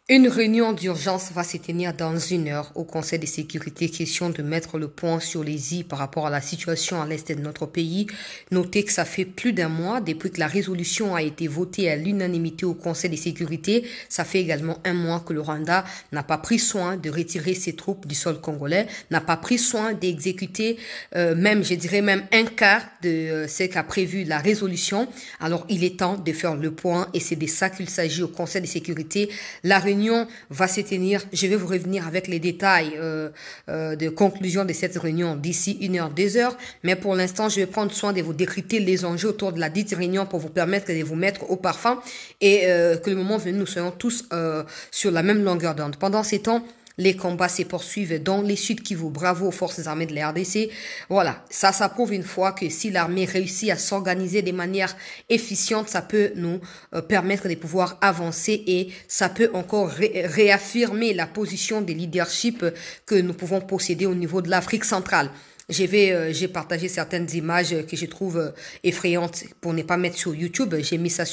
Une réunion d'urgence va se tenir dans 1 heure au Conseil de sécurité, question de mettre le point sur les i par rapport à la situation à l'est de notre pays. Notez que ça fait plus d'un mois depuis que la résolution a été votée à l'unanimité au Conseil de sécurité. Ça fait également un mois que le Rwanda n'a pas pris soin de retirer ses troupes du sol congolais, n'a pas pris soin d'exécuter je dirais même un quart de ce qu'a prévu la résolution. Alors il est temps de faire le point et c'est de ça qu'il s'agit au Conseil de sécurité. La réunion va se tenir. Je vais vous revenir avec les détails de conclusion de cette réunion d'ici 1 heure, 2 heures. Mais pour l'instant, je vais prendre soin de vous décrypter les enjeux autour de la dite réunion pour vous permettre de vous mettre au parfum et que le moment venu, nous soyons tous sur la même longueur d'onde. Pendant ces temps, les combats se poursuivent dans les Sud Kivu. Bravo aux forces armées de la RDC. Voilà, ça prouve une fois que si l'armée réussit à s'organiser de manière efficiente, ça peut nous permettre de pouvoir avancer et ça peut encore réaffirmer la position de leadership que nous pouvons posséder au niveau de l'Afrique centrale. J'ai partagé certaines images que je trouve effrayantes pour ne pas mettre sur YouTube. J'ai mis ça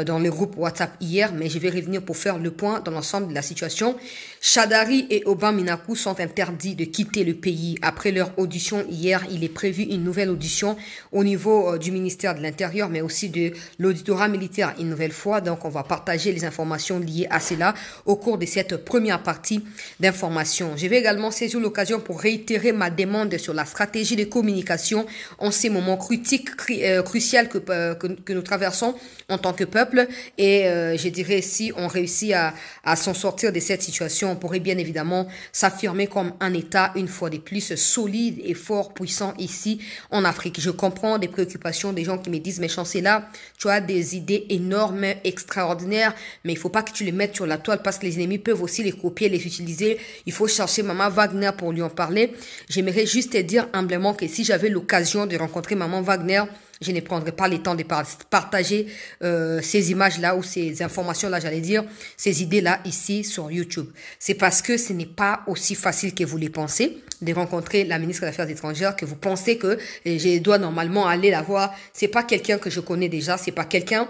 dans le groupe WhatsApp hier, mais je vais revenir pour faire le point dans l'ensemble de la situation. Shadary et Obama Minaku sont interdits de quitter le pays. Après leur audition hier, il est prévu une nouvelle audition au niveau du ministère de l'Intérieur, mais aussi de l'auditorat militaire une nouvelle fois. Donc, on va partager les informations liées à cela au cours de cette première partie d'information. Je vais également saisir l'occasion pour réitérer ma demande sur la stratégie de communication en ces moments critiques, cruciaux que nous traversons en tant que peuple. Et je dirais, si on réussit à s'en sortir de cette situation, on pourrait bien évidemment s'affirmer comme un État, une fois de plus, solide et fort, puissant ici en Afrique. Je comprends des préoccupations des gens qui me disent, mais Chancela, tu as des idées énormes, extraordinaires, mais il faut pas que tu les mettes sur la toile parce que les ennemis peuvent aussi les copier, les utiliser. Il faut chercher Maman Wagner pour lui en parler. J'aimerais juste te dire humblement que si j'avais l'occasion de rencontrer Maman Wagner, je ne prendrais pas le temps de partager ces images-là ou ces informations-là, j'allais dire, ces idées-là ici sur YouTube. C'est parce que ce n'est pas aussi facile que vous les pensez de rencontrer la ministre des Affaires étrangères, que vous pensez que je dois normalement aller la voir. C'est pas quelqu'un que je connais déjà, c'est pas quelqu'un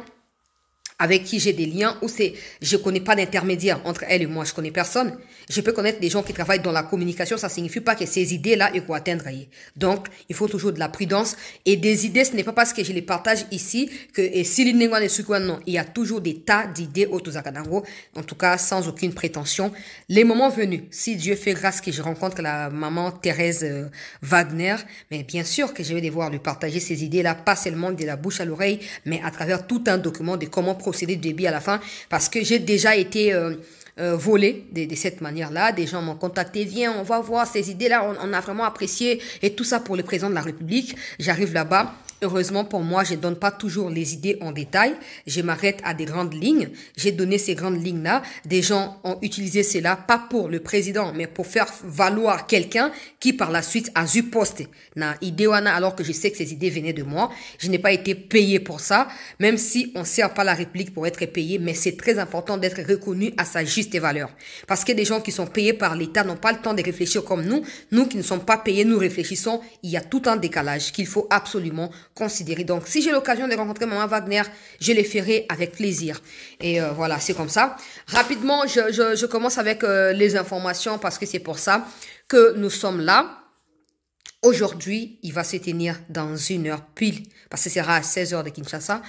avec qui j'ai des liens, ou je connais pas d'intermédiaire entre elle et moi, je connais personne. Je peux connaître des gens qui travaillent dans la communication, ça signifie pas que ces idées-là, ils vont atteindre. Donc, il faut toujours de la prudence. Et des idées, ce n'est pas parce que je les partage ici que, et si non, il y a toujours des tas d'idées au Tozakanango, en tout cas, sans aucune prétention. Les moments venus, si Dieu fait grâce que je rencontre la maman Thérèse Wagner, mais bien sûr que je vais devoir lui partager ces idées-là, pas seulement de la bouche à l'oreille, mais à travers tout un document de comment procéder du début à la fin, parce que j'ai déjà été volé de cette manière-là. Des gens m'ont contacté, viens, on va voir ces idées-là, on a vraiment apprécié, et tout ça pour le président de la République. J'arrive là-bas. Heureusement pour moi, je ne donne pas toujours les idées en détail. Je m'arrête à des grandes lignes. J'ai donné ces grandes lignes-là. Des gens ont utilisé cela, pas pour le président, mais pour faire valoir quelqu'un qui par la suite a eu poste na idée alors que je sais que ces idées venaient de moi. Je n'ai pas été payé pour ça, même si on ne sert pas la République pour être payé, mais c'est très important d'être reconnu à sa juste valeur. Parce que des gens qui sont payés par l'État n'ont pas le temps de réfléchir comme nous. Nous qui ne sommes pas payés, nous réfléchissons. Il y a tout un décalage qu'il faut absolument considérer. Donc, si j'ai l'occasion de rencontrer Maman Wagner, je les ferai avec plaisir. Et voilà, c'est comme ça. Rapidement, je commence avec les informations parce que c'est pour ça que nous sommes là. Aujourd'hui, il va se tenir dans 1 heure pile, parce que ce sera à 16 heures de Kinshasa,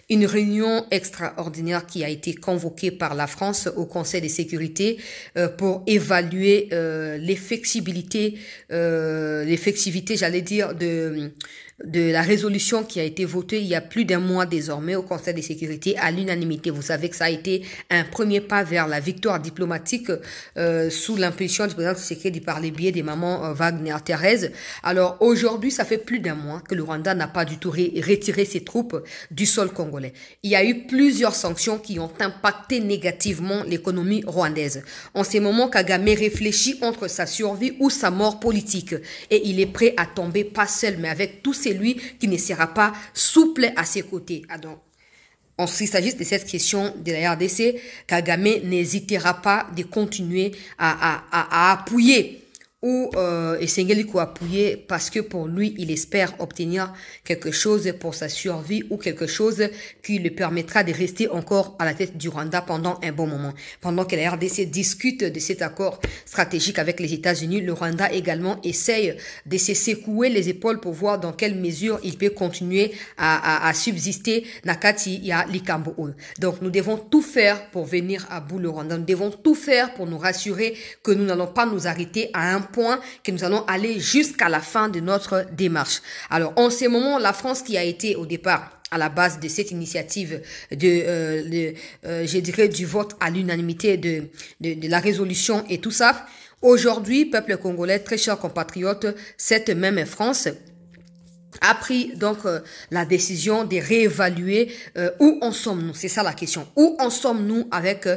une réunion extraordinaire qui a été convoquée par la France au Conseil de sécurité pour évaluer l'effectivité, j'allais dire, de la résolution qui a été votée il y a plus d'un mois désormais au Conseil de sécurité à l'unanimité. Vous savez que ça a été un premier pas vers la victoire diplomatique sous l'impulsion du président Tshisekedi par les biais des mamans Wagner Thérèse. Alors aujourd'hui, ça fait plus d'un mois que le Rwanda n'a pas du tout retiré ses troupes du sol congolais. Il y a eu plusieurs sanctions qui ont impacté négativement l'économie rwandaise. En ces moments, Kagame réfléchit entre sa survie ou sa mort politique et il est prêt à tomber pas seul mais avec tous celui qui ne sera pas souple à ses côtés. Donc, s'il s'agit de cette question de la RDC, Kagame n'hésitera pas de continuer à appuyer ou Esengeli ko appuyer parce que pour lui, il espère obtenir quelque chose pour sa survie ou quelque chose qui lui permettra de rester encore à la tête du Rwanda pendant un bon moment. Pendant que la RDC discute de cet accord stratégique avec les États-Unis, le Rwanda également essaye de se secouer les épaules pour voir dans quelle mesure il peut continuer à subsister Nakati ya Likambo. Donc nous devons tout faire pour venir à bout le Rwanda. Nous devons tout faire pour nous rassurer que nous n'allons pas nous arrêter à un point, que nous allons aller jusqu'à la fin de notre démarche. Alors en ce moment, la France qui a été au départ à la base de cette initiative je dirais du vote à l'unanimité de la résolution et tout ça. Aujourd'hui, peuple congolais, très chers compatriotes, cette même France a pris donc la décision de réévaluer où en sommes-nous. C'est ça la question. Où en sommes-nous avec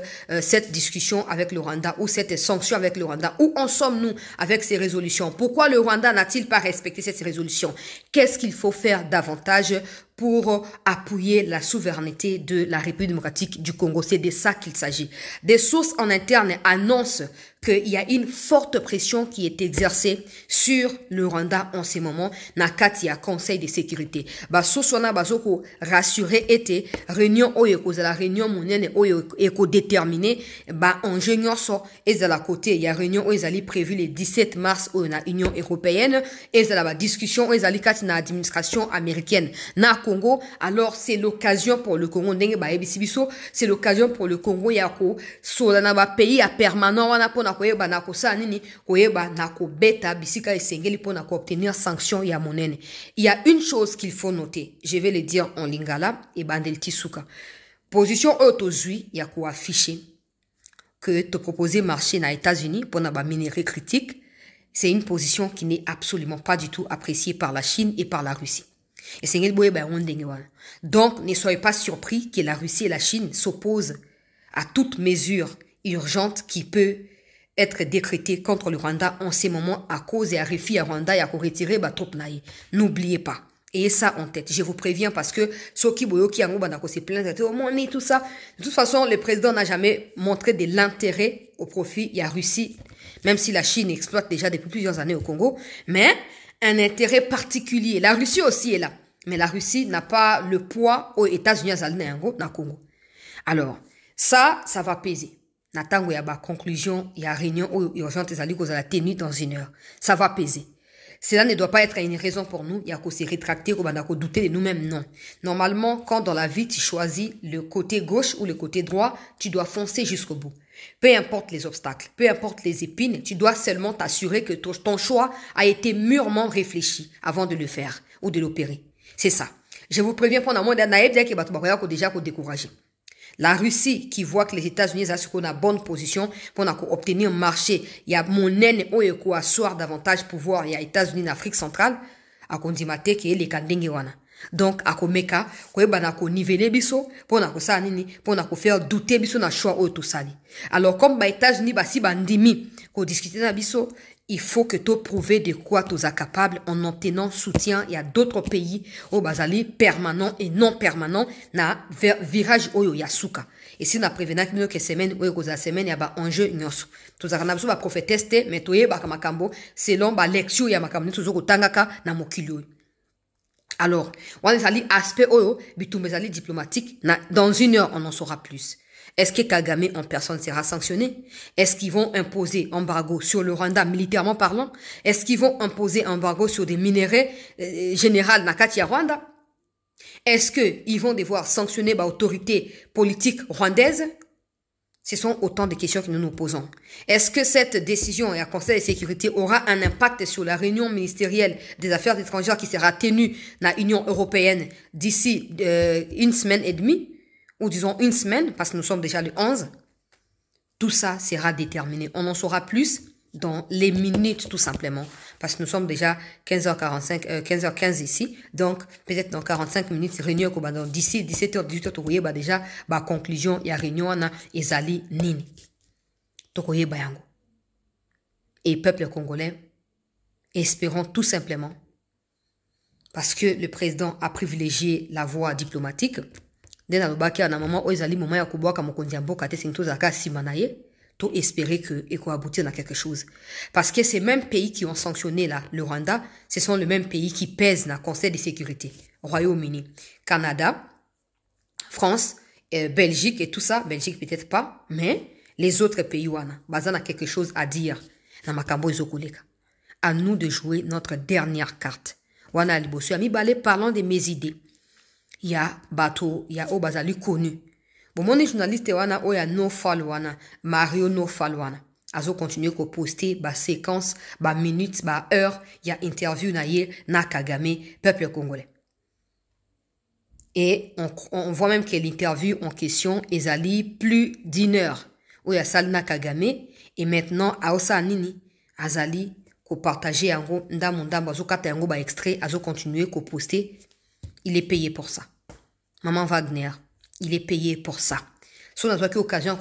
cette discussion avec le Rwanda ou cette sanction avec le Rwanda? Où en sommes-nous avec ces résolutions? Pourquoi le Rwanda n'a-t-il pas respecté cette résolution? Qu'est-ce qu'il faut faire davantage pour appuyer la souveraineté de la République démocratique du Congo? C'est de ça qu'il s'agit. Des sources en interne annoncent qu'il y a une forte pression qui est exercée sur le Rwanda en ce moment. Nakati a Conseil de sécurité. Sosona bazoko rassuré était réunion oyeko la réunion monene oyeko déterminé ingénieur so et de la côté il y a réunion oyezali prévu le 17 mars au na Union européenne et de la discussion oyezali kati na administration américaine na Congo. Alors c'est l'occasion pour le Congo ndenge ba ebisibiso, c'est l'occasion pour le Congo yako solana ba pays à permanent wana pona koyeba na kosa nini koyeba na ko beta bisika esengeli pona ko obtenir sanction ya monene. Il y a une chose qu'il faut noter, je vais le dire en lingala et bandel tisuka. Position autozui ya ko afficher que te proposer marché na États-Unis pour na ba minerai critique, c'est une position qui n'est absolument pas du tout appréciée par la Chine et par la Russie. Donc, ne soyez pas surpris que la Russie et la Chine s'opposent à toute mesure urgente qui peut être décrétée contre le Rwanda en ce moment à cause et à refus à Rwanda et à retirer trop naï. N'oubliez pas. Et ça en tête. Je vous préviens parce que Soki Boyoki Angobandako se plaint de tout ça. De toute façon, le président n'a jamais montré de l'intérêt au profit. Il y a Russie, même si la Chine exploite déjà depuis plusieurs années au Congo, mais un intérêt particulier. La Russie aussi est là. Mais la Russie n'a pas le poids aux États-Unis na Congo. Alors, ça va peser. Natango ya ba conclusion, il y a réunion urgente ezali kozala tenue dans 1 heure. Ça va peser. Cela ne doit pas être une raison pour nous, il y a qu'à se rétracter, qu'on douter de nous-mêmes, non. Normalement, quand dans la vie tu choisis le côté gauche ou le côté droit, tu dois foncer jusqu'au bout. Peu importe les obstacles, peu importe les épines, tu dois seulement t'assurer que ton choix a été mûrement réfléchi avant de le faire ou de l'opérer. C'est ça. Je vous préviens pendant moi que déjà décourager. La Russie qui voit que les États-Unis ont une bonne position pour obtenir un marché, il y a mon haine ou asseoir davantage pouvoir, il y a États-Unis en Afrique centrale, à kondimate qui est les kandenge wana. Donc, à komeka, koyeba ko niveler biso, pour na ko sa nini, pour na ko faire douter biso na choix ou tout sali. Alors, comme les États-Unis si bandimi, ko discuter na biso, il faut que tu prouves de quoi tu es capable en obtenant soutien. Il y a d'autres pays au basali permanent et non permanent na virage oyo yasuka. Et si na prévenant que semaine oyo ko za semaine ya ba enjeu nyonso. Tu za kana biso ba prophéteste mais toye ba makambo selon ba lecture ya makambo tuzo ko tangaka na mokili. Alors, on a aspect oyo bitumezali diplomatique dans 1 heure on en saura plus. Est-ce que Kagame en personne sera sanctionné? Est-ce qu'ils vont imposer embargo sur le Rwanda militairement parlant? Est-ce qu'ils vont imposer embargo sur des minerais général Nakati Rwanda? Est-ce qu'ils vont devoir sanctionner l'autorité politique rwandaise? Ce sont autant de questions que nous nous posons. Est-ce que cette décision et un Conseil de sécurité aura un impact sur la réunion ministérielle des affaires étrangères qui sera tenue dans l'Union européenne d'ici 1 semaine et demie? Ou disons 1 semaine, parce que nous sommes déjà le 11, tout ça sera déterminé. On en saura plus dans les minutes, tout simplement. Parce que nous sommes déjà 15h45, 15h15 ici. Donc, peut-être dans 45 minutes, réunion, d'ici 17h, 18h, déjà, conclusion, il y a réunion, ezali nini. Tokoye bayango. Et peuple congolais, espérons tout simplement, parce que le président a privilégié la voie diplomatique, dès na moment où ezali moment ya kubwaka mokonzi ya mboka te sinto zaka sima na ye tout espérer que et qu'on aboutir à quelque chose. Parce que ces mêmes pays qui ont sanctionné là, le Rwanda, ce sont les mêmes pays qui pèsent dans le Conseil de sécurité. Royaume-Uni, Canada, France, Belgique et tout ça. Belgique peut-être pas, mais les autres pays, on a quelque chose à dire. À nous de jouer notre dernière carte. Wana liboso ami balé parlant de mes idées. Il y a bateau, il y a Obazali connu. Bon, mon journaliste wana oya no follow wana, Mario no follow wana. Azo continue ko poster ba séquence, ba minutes, ba heure, il y a interview na ye na Kagame, peuple congolais. Et on voit même que l'interview en question est allée plus d'1 heure. Oya sal na Kagame et maintenant aosa nini azali ko partager yango ndamondamba azo kata yango ba extrait, azo continuer ko poster. Il est payé pour ça. Maman Wagner, il est payé pour ça. Si on a eu l'occasion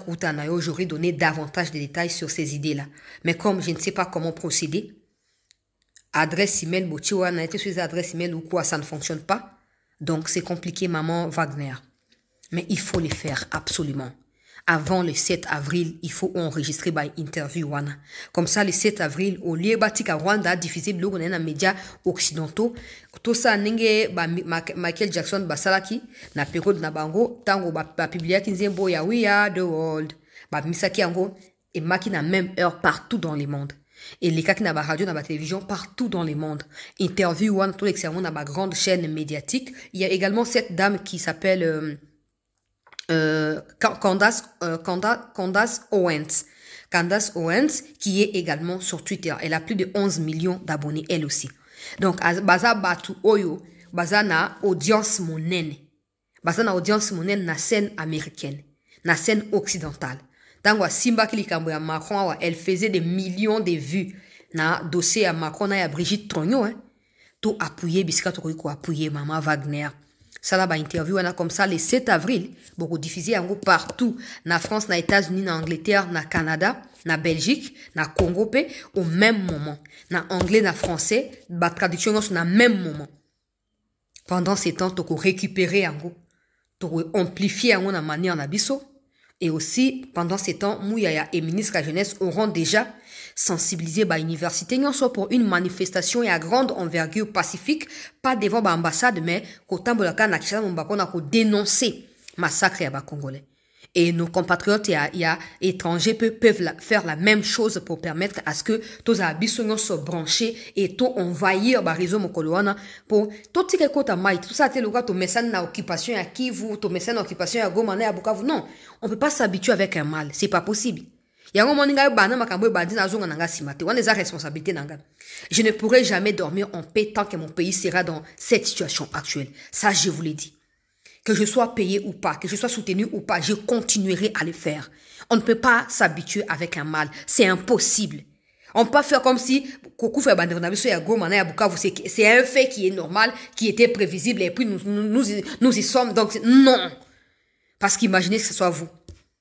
j'aurais donné davantage de détails sur ces idées-là. Mais comme je ne sais pas comment procéder, adresse email, on a été sur les adresses email ou quoi, ça ne fonctionne pas. Donc c'est compliqué, maman Wagner. Mais il faut les faire absolument. Avant le 7 avril, il faut enregistrer by interview wana. Comme ça, le 7 avril, au lieu de Rwanda diffuser blog dans les médias occidentaux, tout ça n'enge Michael Jackson basalaki na période na bango tango ba publier kinzembo ya We Are the World ba misaki yango et maki na même heure partout dans le monde. Et les cas qui na ba radio na ba télévision partout dans le monde. Interview wana tout l'excellent na ba grande chaîne médiatique. Il y a également cette dame qui s'appelle Candace Owens. Candace Owens, qui est également sur Twitter. Elle a plus de 11 millions d'abonnés, elle aussi. Donc, baza batu oyo, baza na audience monene. Baza na audience monene na scène américaine, na scène occidentale. Tango Simba Kilikambo ya Macron, elle faisait des millions de vues. Na dossier à Macron, na ya Brigitte Trognon, hein. Tout appuyé, biscuit, tout appuyé, maman Wagner. Ça là, interview, on a comme ça, le 7 avril, beaucoup diffusé en gros partout, na France, na États-Unis, na Angleterre, na Canada, na Belgique, na Congo, au même moment. Na anglais, na français, la traduction, na même moment. Pendant ces temps, tu peux récupérer en gros, tu peux amplifier en gros, na manière na biso. Et aussi, pendant ces temps, Mouyaya et ministre de la Jeunesse auront déjà sensibilisé par l'université, non soit pour une manifestation et à grande envergure pacifique, pas devant l'ambassade, mais qu'au Tambolaka, na Kishana Mbako, na dénoncer massacre à Congolais. Et nos compatriotes et étrangers peuvent faire la même chose pour permettre à ce que tous les habitants soient branchés et tout envahir le réseau Mokoloana pour tout ce qui est côté maï. Tout ça, c'est le cas, tu mets ça dans l'occupation à Kivu, tu mets ça dans l'occupation à Goma, à Bukavu. Non, on ne peut pas s'habituer avec un mal. C'est pas possible. Je ne pourrai jamais dormir en paix tant que mon pays sera dans cette situation actuelle. Ça, je vous l'ai dit. Que je sois payé ou pas, que je sois soutenu ou pas, je continuerai à le faire. On ne peut pas s'habituer avec un mal. C'est impossible. On peut pas faire comme si c'est un fait qui est normal, qui était prévisible et puis nous y sommes. Donc, non. Parce qu'imaginez que ce soit vous,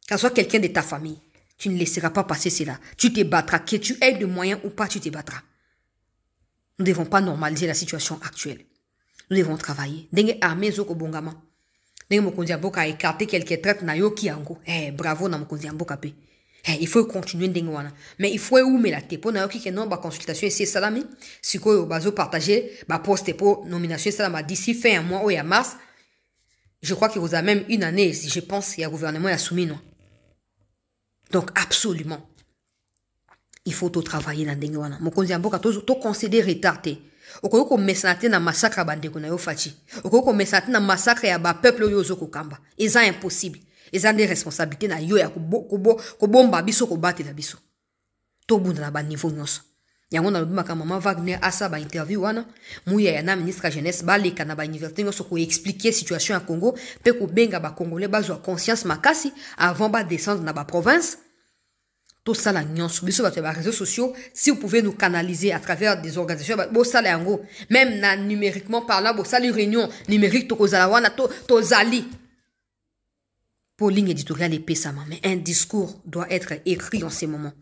que ce soit quelqu'un de ta famille. Tu ne laisseras pas passer cela. Tu te battras. Que tu aies de moyens ou pas, tu te battras. Nous ne devons pas normaliser la situation actuelle. Nous devons travailler. Dengue armée zoko bongama. Dengue mokondiamboka a écarté quelques traites na yo ki ango. Bravo na mokondiamboka pe. Il faut continuer dengue wana. Mais il faut oumer la te. Po na yo ki kenon ba consultation ici salami. Siko yo bazo partager ba poste po nomination salama d'ici fin mois ou ya mars. Je crois qu'il vous a même une année, si je pense, il y a gouvernement ya soumis non. Donc, absolument, il faut tout travailler dans le monde. Mokonzi amboka to considérer retardé. Oko ko mesante na massacre bandeko na yo fachi. Oko ko mesante na massacre ya ba peuple yo zoko kamba. Eza impossible. Eza des responsabilités na yo ya ko bomba biso ko batela biso. To bunda na ba niveau nyonso. Yango na lobima ka maman Wagner asa ba interview wana, muya ya na ministre jeunesse ba leka na ba université nyonso ko expliquer situation à Congo, pe ko benga ba congolais ba zo conscience makasi avant ba descendre na ba province. Tout ça la nyonso biso ba te ba réseaux sociaux, si vous pouvez nous canaliser à travers des organisations bo ça la yango, même na numériquement parlant bo ça les réunions numériques to kozala wana to zali. Pour ligne éditoriale et pesama, mais un discours doit être écrit en ces moments.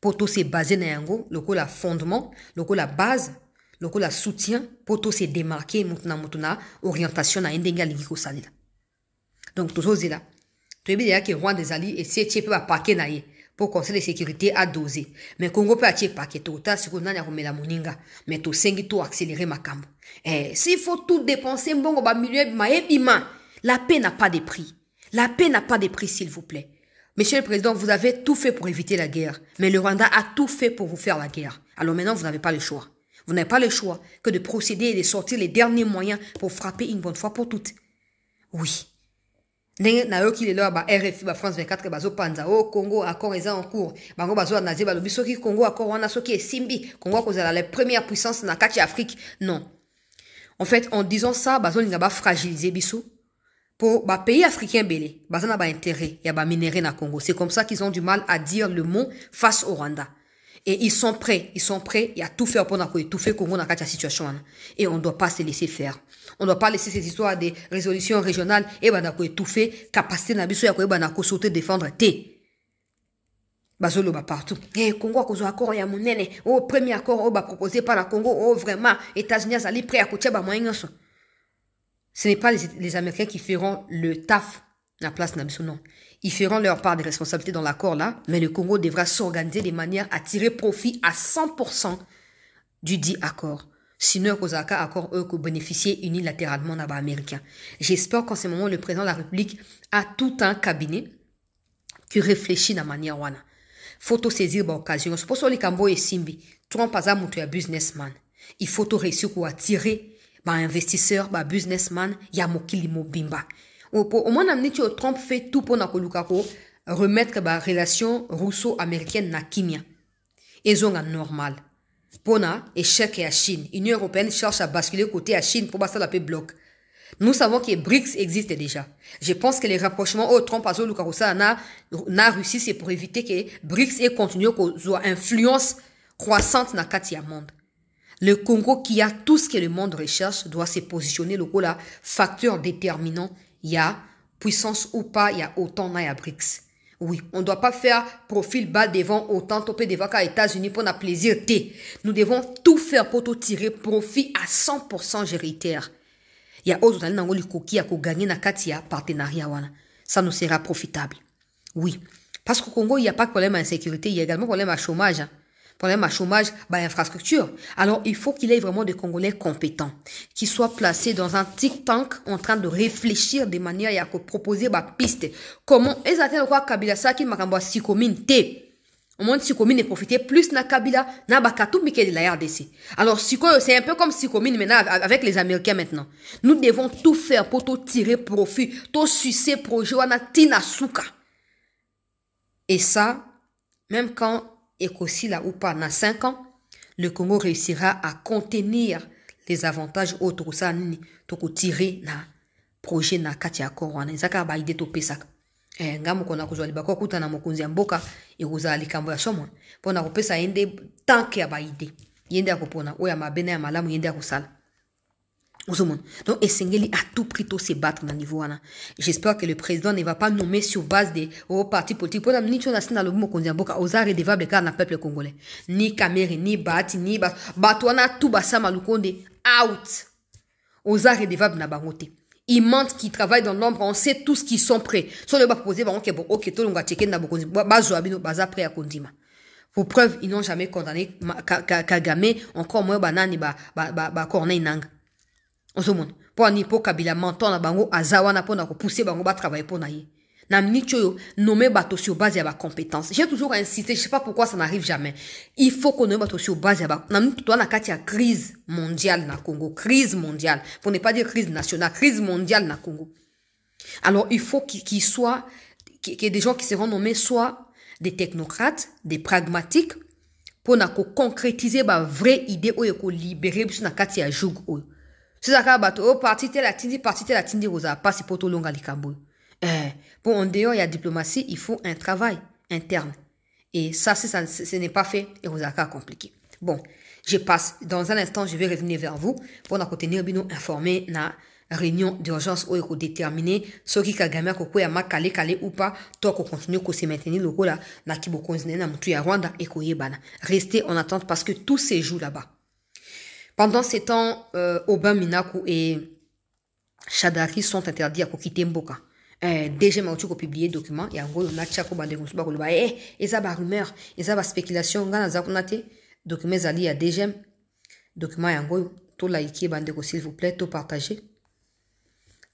Pour tout se baser dans yango, loko la fondement, loko la base, loko la soutien, pour tout se démarquer mutuna orientation na indenga lingiko salila. Donc tout ça là. Tu es bien que Rwanda des alliés et c'est tu peux pas paquer naie. pour Conseil de sécurité à doser. Mais Congo peut attirer paquet tout autant si on a la moninga. Mais tout sengi tout accélérer ma cambo. S'il faut tout dépenser, bon, ba milieu, la paix n'a pas de prix. La paix n'a pas de prix, s'il vous plaît. Monsieur le Président, vous avez tout fait pour éviter la guerre. Mais le Rwanda a tout fait pour vous faire la guerre. Alors maintenant, vous n'avez pas le choix. Vous n'avez pas le choix que de procéder et de sortir les derniers moyens pour frapper une bonne fois pour toutes. Oui. Na yo ki le ba RFI ba France 24 bazo panza o Congo accord est en cours. Bango bazo nazi ba lobi soki Congo accord wana soki esimbi Congo kozala la première puissance na kati Afrique. Non. En fait, en disant ça, bazo linga ba fragiliser biso pour ba pays africains belé. Bazo na ba intérêt ya ba minerai na Congo. C'est comme ça qu'ils ont du mal à dire le mot face au Rwanda. Et ils sont prêts, il y a tout faire pour tout faire Congo dans cette situation. Et on ne doit pas se laisser faire. On ne doit pas laisser ces histoires de résolutions régionales et tout faire, capacité na biso ya ko sauter défendre té. Bazolo ba partout. Congo a cause accord ya monene. Oh premier accord ba proposé par la Congo, oh vraiment États-Unis ali prêt à côté ba moyen. Ce n'est pas les Américains qui feront le taf la place na biso non. Ils feront leur part de responsabilité dans l'accord là, mais le Congo devra s'organiser de manière à tirer profit à 100% du dit accord. Sinon, Kozaka accord eux que bénéficier unilatéralement d'abord américain. J'espère qu'en ce moment, le président de la République a tout un cabinet qui réfléchit de la manière wana. Faut saisir l'occasion. C'est pour ça que les Cambo et Simbi, Trump a montré un businessman. Il faut réussir pour attirer un investisseur, un businessman, Yamokili Mobimba. Au moins, Trump fait tout pour remettre la relation russo-américaine na Kimia. Ils ont un normal. Pour échec à Chine. L'Union européenne cherche à basculer côté à Chine pour passer la paix bloc. Nous savons que BRICS existe déjà. Je pense que les rapprochements au Trump à Zolukaroussa na Russie, c'est pour éviter que BRICS ait continué à influence croissante dans le monde. Le Congo, qui a tout ce que le monde recherche, doit se positionner le là, facteur déterminant. Il y a puissance ou pas, il y a autant dans les BRICS. Oui, on ne doit pas faire profil bas devant autant topé devant qu'à États-Unis pour notre plaisir. Nous devons tout faire pour tout tirer profit à 100% géritaire. Il y a autres qui a gagné na katia partenariat. Ça nous sera profitable. Oui. Parce qu'au Congo, il n'y a pas de problème à sécurité, il y a également problème à chômage. Problème à chômage, infrastructure. Alors, il faut qu'il y ait vraiment des Congolais compétents, qui soient placés dans un think tank en train de réfléchir de manière à proposer des pistes. Comment, exactement quoi Kabila ça qui m'a si commune té. Au moins, si commune est profité plus na Kabila, na bakatou mike de la RDC. Alors, c'est un peu comme si commune maintenant avec les Américains maintenant. Nous devons tout faire pour tout tirer profit, tout sucer projet, wana tina souka. Et ça, même quand et là ou pas, dans 5 ans, le Congo réussira à contenir les avantages autres ça to tirer na projet na kati ya korwana zaka ba ide to pesaka ngamu kona kuzwa libako kuta na mokunzi ya mboka ekuza likambo ya somo pona kopesa ende tanke ya ba ide yende akopona oya mabena ya malamu yende akusala. Donc, Essengeli a tout pris tout se battre dans le niveau. J'espère que le président ne va pas nommer sur base des partis politiques. Pour ni chose dans le mouvement Kondiamboka, aux arts redévables car na peuple congolais. Ni Kamere, ni Bati, ni Batouana, tout basa malukonde, out. Aux arts redevables na bangote. Ils mentent qui travaillent dans l'ombre, on sait tous qui sont prêts. Sur le bas proposé, ok, tout le monde checker na bokonzi, bazo abino, baza prêt à Kondima. Pour preuve, ils n'ont jamais condamné Kagame, encore moins banani, Corneille Nang. Pour ni po Kabila menton na bango azawana pour na pousser bango ba travailler pour naïe. Na mnicho nommer bateau sur base de ba compétence. J'ai toujours insisté, je sais pas pourquoi ça n'arrive jamais. Il faut qu'on nomme bateau sur base de ba. Na mnicho na katia crise mondiale na Congo, crise mondiale. Pour ne pas dire crise nationale, crise mondiale na Congo. Alors il faut qu'il soit que des gens qui seront nommés soient des technocrates, des pragmatiques pour na ko concrétiser ba vraie idée ou ko libérer bis na katia joug ou. C'est ça qu'a bateau, parti la tindi, rosa, pas si poto longa likambo. Pour en dehors, il y a diplomatie, il faut un travail interne. Et ça, ce n'est pas fait, et rosa, compliqué. Bon, je passe. Dans un instant, je vais revenir vers vous pour nous tenir bien informé na réunion d'urgence où il faut déterminer ce qui Kagame ko ya makale ou pas, toi qu'on continue qu'on se maintenir le là, na kibokonzine na mutu ya Rwanda et ko yebana. Restez en attente parce que tout se joue là-bas. Pendant ces temps, Aubin Minaku et Shadari sont interdits à quitter Mboka. DGM a publié document ya ngo na chako bande ko suba ko ba eza ba rumeur eza ba spéculation ngana za kunate document zali ya DGM document ya ngo to like bande ko s'il vous plaît to partager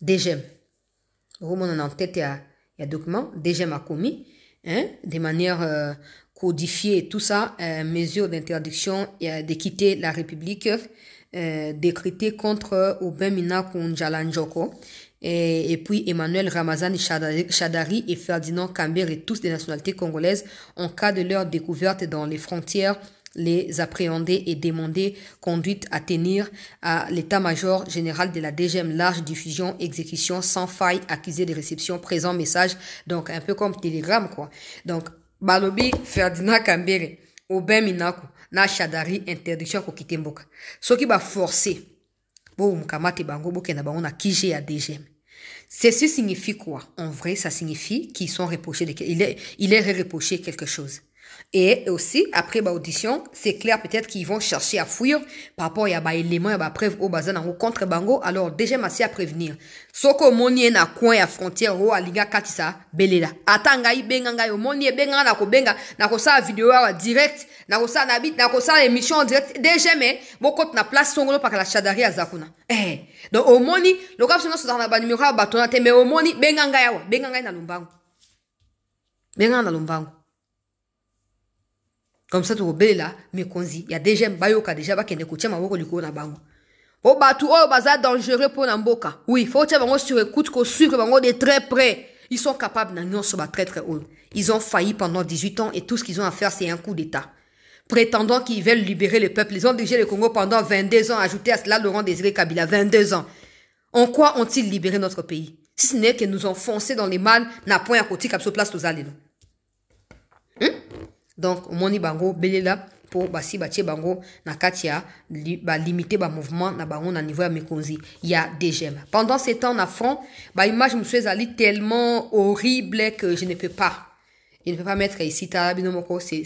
DGM on a en tête ya document DGM a commis de manière codifiée tout ça mesure d'interdiction de quitter la République décrété contre Aubin Minaku Njalanjoko et puis Emmanuel Ramazani Chadari et Ferdinand Kambere, tous des nationalités congolaises, en cas de leur découverte dans les frontières, les appréhender et demander conduite à tenir à l'état-major général de la DGM, large diffusion, exécution sans faille, accusé de réception, présent message, donc un peu comme Telegram quoi. Donc Balobi Ferdinand Kambere, Aubin Minaku na Chadari, interdiction ko quitter mboka. Ce qui va forcer bon mkamate bango bokena bango na kije ya DGM. Ceci signifie quoi? En vrai, ça signifie qu'ils sont reprochés il est reproché quelque chose. Et aussi, après l'audition, c'est clair peut-être qu'ils vont chercher à fuir par rapport à des éléments, à des preuves au bazar contre Bango. Alors, déjà, merci à prévenir. Soko moni na coin à frontière ou à liga katisa belela. Atanga i benga ngai moni benga na ko benga na ko sa vidéo direct na ko sa nabit na ko sa émission direct déjà mais beaucoup na place songolo par la Chadari azakuna. Donc au moni le cap sono dans na ba numéro ba tona te mais au moni benga ngai na lumbango. Benga na lumbango. Comme ça, tu rebelles là, mais konzi, il y a déjà bayoka déjà ba kende kutia maboko liko na bango. O batu o baza dangereux pour namboka. Oui, faut que bango sur écoute ko suivre bango de très près. Ils sont capables na nyonso ba très très haut. Ils ont failli pendant 18 ans et tout ce qu'ils ont à faire c'est un coup d'état. Prétendant qu'ils veulent libérer le peuple, ils ont dirigé le Congo pendant 22 ans, ajouté à cela Laurent Désiré Kabila 22 ans. En quoi ont-ils libéré notre pays? Si ce n'est que nous ont foncé dans les mâles, n'a point à côté cap sur place tous allez. Donc, moni bango belela pour basi batie bango na katia limiter ba mouvement na bango na niveau ya Mekonzi. Il y a DGM. Pendant ces temps na front, ba image me suis allé tellement horrible que je ne peux pas mettre ici tarabino moko c'est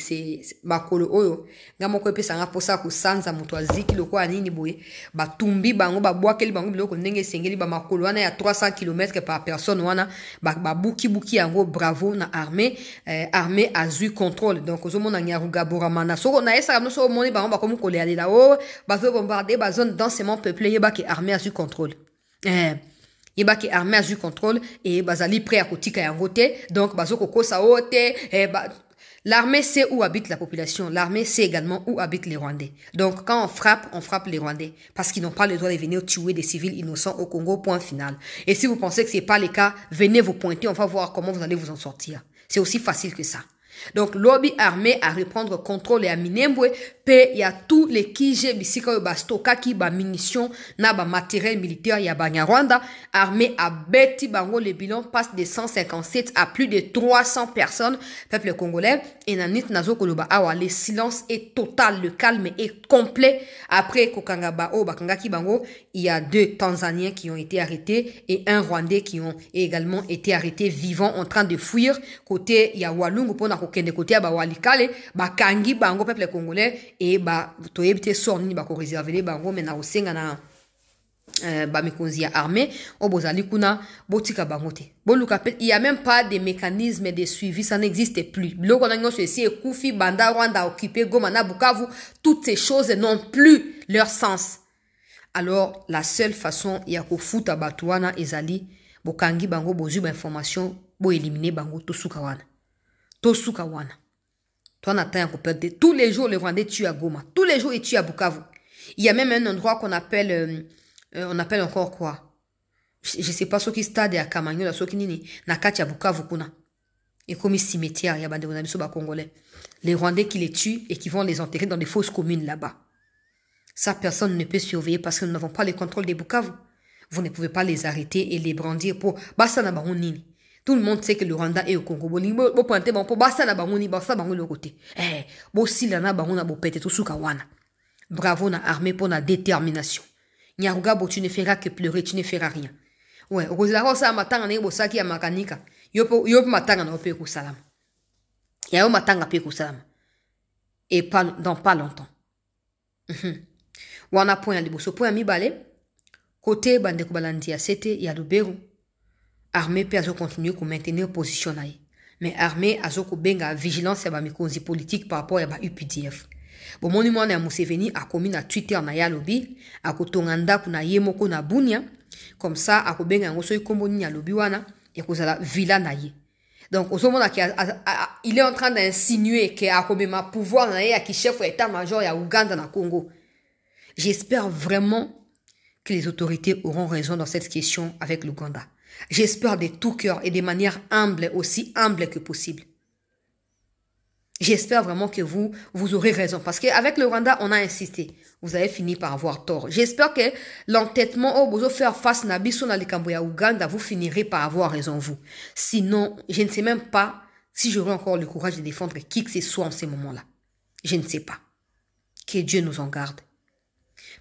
bakolo oyo ngamoko pe sanga posa ko sanza muto aziki loko anini boye ba tumbi bango ba bwakeli bango biloko ndenge sengeli ba makolo wana ya 300 km par personne wana ba buki yango bravo na armée a eu contrôle donc ozo mona nyaruga boramana soko na esa no so moni bango ba komu kolela la o ba veut bombarder ba zone densément peuplée ba que armée a eu contrôle Yeba qui armée a eu contrôle et bazali prêt à kotika yangote donc bazoko kosa ote l'armée sait où habite la population, l'armée sait également où habitent les Rwandais. Donc quand on frappe les Rwandais parce qu'ils n'ont pas le droit de venir tuer des civils innocents au Congo, point final. Et si vous pensez que c'est pas le cas, venez vous pointer, on va voir comment vous allez vous en sortir. C'est aussi facile que ça. Donc lobby armé à reprendre contrôle et à Minembwe pe il y a tous les kije bisika ba stoka ki ba munitions na ba matériel militaire ya ba Rwanda armé à beti bango le bilan passe de 157 à plus de 300 personnes peuple congolais et nanit nazo koloba awa le silence est total, le calme est complet après kokanga ba o bakanga ki bango il y a 2 Tanzaniens qui ont été arrêtés et un Rwandais qui ont également été arrêtés vivants en train de fuir côté ya Walungu pona kende côté ba walikale ba kangi bango peuple congolais et ba toyebite sorni ba ko réserver bango mena osenga na ba Mekonzi ya armée obozali kuna botika bangote boluka pe il y a même pas de mécanisme de suivi, ça n'existe plus biloko na nyonso esi ekufi banda Rwanda occupé Goma na Bukavu, toutes ces choses n'ont plus leur sens. Alors la seule façon ya ko futa batuana ezali bokangi bango bozu ba information bo éliminer bango tosuka wana. Tosuka wana. Toi, on attend qu'on perde. Tous les jours, les Rwandais tuent à Goma. Tous les jours, ils tuent à Bukavu. Il y a même un endroit qu'on appelle, on appelle encore quoi? Je sais pas ce qui stade à Kamanyola, ce qui nini, Nakati à Bukavu kuna. Et comme cimetière, il y a des Rwandais congolais. Les Rwandais qui les tuent et qui vont les enterrer dans des fausses communes là-bas. Ça, personne ne peut surveiller parce que nous n'avons pas le contrôle des Bukavu. Vous ne pouvez pas les arrêter et les brandir pour Bassa Nabaron nini. Tout le monde sait que le Rwanda est au Congo. Bo pointe bon pour basa na bangoni basa bango le côté. Bo sila na bango na bo pete to suka wana. Bravo na armée pour la détermination. Nyaruga bo tu ne feras que pleurer, tu ne feras rien. Ouais, ozala rosa matanga ne bo saki ya makanika. Yopo matanga na ope ko salam. Ya o matanga pe ko salam. Et pas dans pas longtemps. Wana point de bo so point mi balé. Côté bande ko balandia c'était ya Lubero. armée peut continuer à maintenir position. Mais armée a benga vigilance ya mikonzi politique par rapport à UPDF. Bon monument na Museveni a commis na Twitter na ya lobby a kotonganda kuna yemoko na bunya comme ça a benga ngoso ikombo ni ya lobby wana et kozala villa na ye. Donc il est en train d'insinuer que a ma pouvoir na ye qui chef état-major ya Uganda na Congo. J'espère vraiment que les autorités auront raison dans cette question avec l'Ouganda. J'espère de tout cœur et de manière humble, aussi humble que possible. J'espère vraiment que vous aurez raison. Parce qu'avec le Rwanda, on a insisté. Vous avez fini par avoir tort. J'espère que l'entêtement, vous faire face à Nabiso na Likamboya Ouganda, vous finirez par avoir raison, vous. Sinon, je ne sais même pas si j'aurai encore le courage de défendre qui que ce soit en ces moments-là. Je ne sais pas. Que Dieu nous en garde.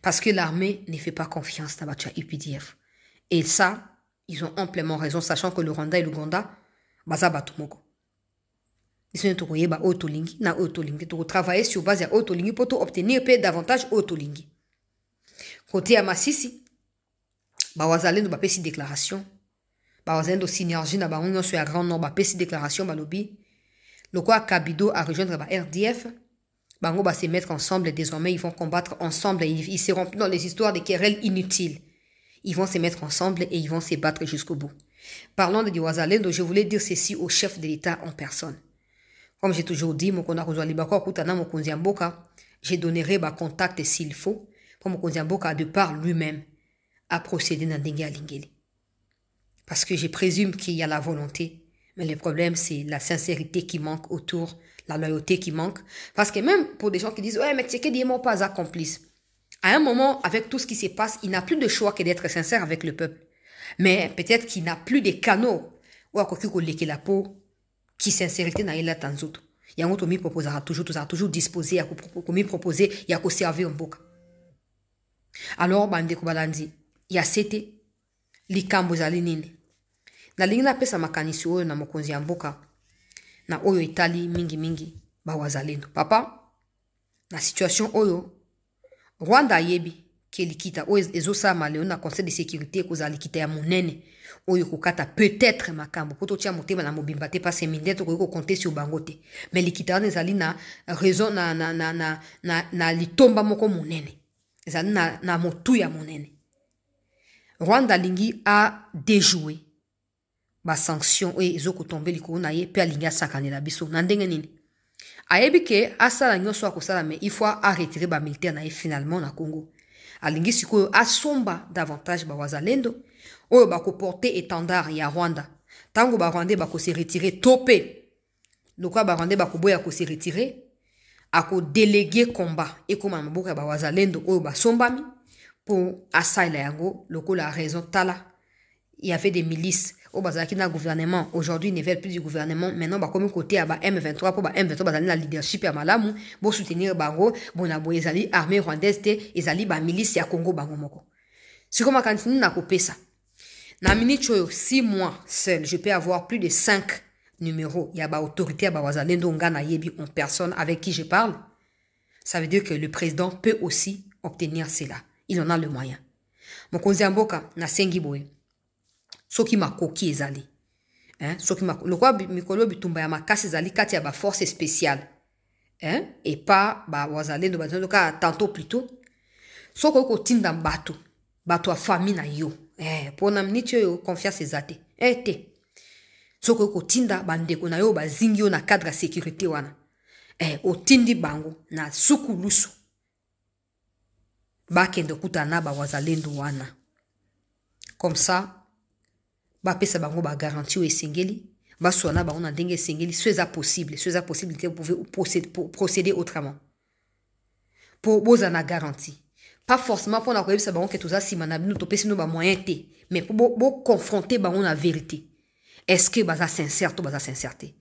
Parce que l'armée ne fait pas confiance à la UPDF. Et ça, ils ont amplement raison, sachant que le Rwanda et l'Ouganda, baza batumoko. Ils sont travailler sur base de Otolingi pour obtenir davantage Otolingi. Côté à Massissi, Bawazalendo ba pesi déclaration. Bawazalendo synergie na baunion sur un grand nombre ba pesi déclaration balobi. Le quoi Kabido a rejoindre ba RDF. Bango va se mettre ensemble désormais, ils vont combattre ensemble et ils seront dans les histoires de querelles inutiles. Ils vont se mettre ensemble et ils vont se battre jusqu'au bout. Parlant de Diwazalendo, je voulais dire ceci au chef de l'État en personne. Comme j'ai toujours dit, je donnerai ma contact s'il faut pour Mokonziamboka de par lui-même à procéder dans Dengue Alingeli. Parce que je présume qu'il y a la volonté, mais le problème c'est la sincérité qui manque autour, la loyauté qui manque. Parce que même pour des gens qui disent « Ouais, mais Tshisekedi n'est pas complice ». À un moment, avec tout ce qui se passe, il n'a plus de choix que d'être sincère avec le peuple. Mais peut-être qu'il n'a plus de canaux ou à quoi que la peau qui sincérité n'a pas tant d'autres. Il y a un autre qui proposera toujours disposé à proposer et à servir un boka. Alors, bande ko balandi, il y a c'était likambo zalinini. Na lingina pesa makanisi oyo na mokonzi ya mboka. Na oyo Itali mingi ba wazalendo. Papa, na situation oyo Rwanda yebi ke likita oyo ezosama leo na conseil de sécurité ko za likita ya monene. Oyo kokata peut-être makambo poto tia motema na mobimba te pas semindete ko compter sur bangote. Mais likita nezali na raison na litomba moko monene. Ezali na motu ya monene. Rwanda lingi a déjoué ba sanction oyo ezoko tomber likolo na ye pe alingi asakanela biso na ndenge nini. Ayebi ke asala nyonso akosala mais il faut retirer ba militaire na ye finalement na Congo. Alingi sikoyo asomba davantage ba wazalendo oyo bako porter étendard ya Rwanda. Tango ba Rwandais bako se retirer topé. Lokwa ba Rwandais bako boya ko se retirer ako déléguer combat et comme maboka ba wazalendo oyo ba sombami pour assailler yango lokola raison tala. Il y avait des milices au bazaki na gouvernement. Aujourd'hui, ils ne veulent plus du gouvernement. Maintenant, bah comme côté à M23 pour M23 bah la leadership à Malamu, pour soutenir bango, bon abo ezali armée rwandaise te, ezali ba milice ya Congo bango moko. C'est comme quand on a coupé ça. Na minute 6 mois seul, je peux avoir plus de 5 numéros. Il y a ba autorité à ba wazalendo ngana yebi en personne avec qui je parle. Ça veut dire que le président peut aussi obtenir cela. Il en a le moyen. Mokonzi Mboka na sengi boye. Soki makoki ezali. Soki makoki. Lokwa mikolo bitumba ya makasi ezali kati ya ba force spéciale. Et pas ba wazalendo bazaloka tantôt plutôt. Soko ko tinda bato. Bato a famille na yo. Pona minute yo confiance ezate. Te. Soko ko tinda bandeko na yo bazingi yo na cadre sécurité wana. Otindi bango na sukulusu. Bakende kutana ba wazalendo wana. Comme ça, ba pesa bango ba garantie esengeli, ba soana ba on a ndenge esengeli, c'est possible, vous pouvez procéder autrement. Pour bozana garantie. Pas forcément pour na koyebisa bango que tout ça si manabino to pesa no ba moyen té, mais pour confronter bango na vérité. Est-ce que baza sincère to baza sincérité?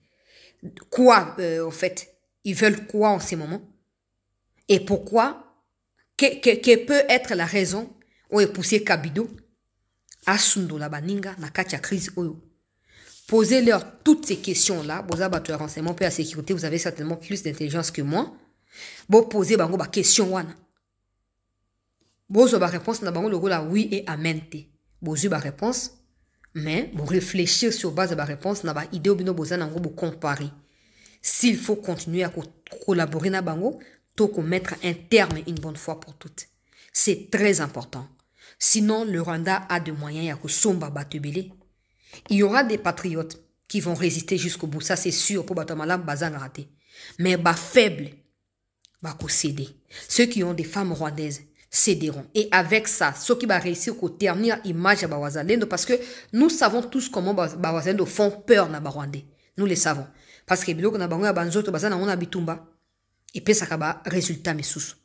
Quoi en fait, ils veulent quoi en ces moments? Et pourquoi que peut être la raison où est poussé Kabido Asundo la baninga na katia crise oyo. Posez-leur toutes ces questions-là. Boza batu renseignement pour la sécurité, vous avez certainement plus d'intelligence que moi. Bo posez bango ba question wana. Bozo ba réponse na bango logo la oui et amen te. Bozu ba réponse. Mais pour réfléchir sur base de la réponse, na ba idée ou bino boza nango pour comparer. S'il faut continuer à collaborer na bango, to mettre un terme une bonne fois pour toutes. C'est très important. Sinon, le Rwanda a des moyens à somba batubele. Il y aura des patriotes qui vont résister jusqu'au bout. Ça, c'est sûr pour Batamalam Bazan raté. Mais bah faible, bah céder. Ceux qui ont des femmes rwandaises céderont. Et avec ça, ceux qui vont réussir à ternir image à Bawazalendo, parce que nous savons tous comment Bawazalendo font peur na Rwandais. Nous le savons. Parce que biloko na bango ya banzoto bazana on bitumba. Et puis ça kaba résultat mesusu.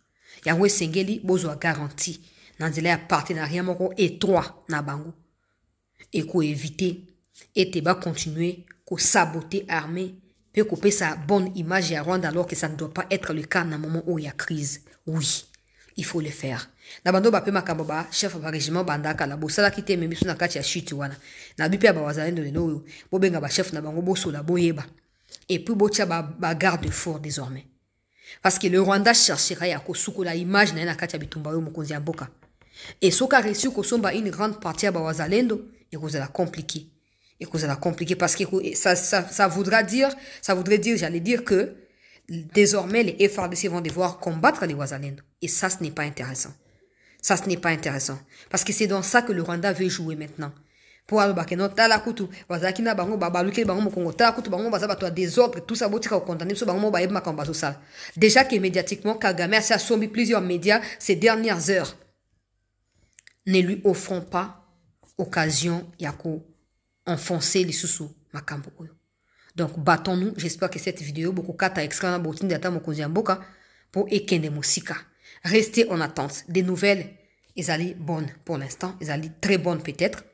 Yango sengeli bozo a garantie. Nanzela ya partenariat moko étroit na bango. Et qu'on éviter et te va continuer qu'on saboter armée puis qu'on paie sa bonne image à Rwanda alors que ça ne doit pas être le cas dans un moment où il y a crise. Oui, il faut le faire. Nabando ba pe makamboba chef de régiment bandaka la bosala ki te memisu na kati ya shit wana. Na bipe ba wazalendo le no bo benga ba chef na bango boso la boyeba. Et puis botia ba garde fort désormais. Parce que le Rwanda cherchera ya kosuko la image na kati ya bitumba yo mokonzi ya mboka. Et ce qu'a reçu kosomba une grande partie à Bawazalendo, et que ça va compliquer. Et que ça va compliquer parce que ça voudrait dire, j'allais dire que désormais les FRDC vont devoir combattre les Wazalendo. Et ça, ce n'est pas intéressant. Ça, ce n'est pas intéressant. Parce que c'est dans ça que le Rwanda veut jouer maintenant. Pour Alobakeno, Talakutu, Wazakina Bango, Babaluke Bango Congo, Talakutu Bango, Bazabato, désordre, tout ça, botika au condamné, ce Bango, Baeb Makambazo Sal. Déjà que médiatiquement, Kagame a assommé plusieurs médias ces dernières heures. Ne lui offrons pas occasion yako enfoncer les sous makambo. Donc battons-nous. J'espère que cette vidéo beaucoup kata extra botin data mokonzi mboka pour ekende musika. Restez en attente des nouvelles. Elles allaient bonnes pour l'instant, elles allaient très bonnes peut-être.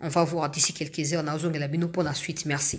On va voir d'ici quelques heures na ozongela bino pour la suite. Merci.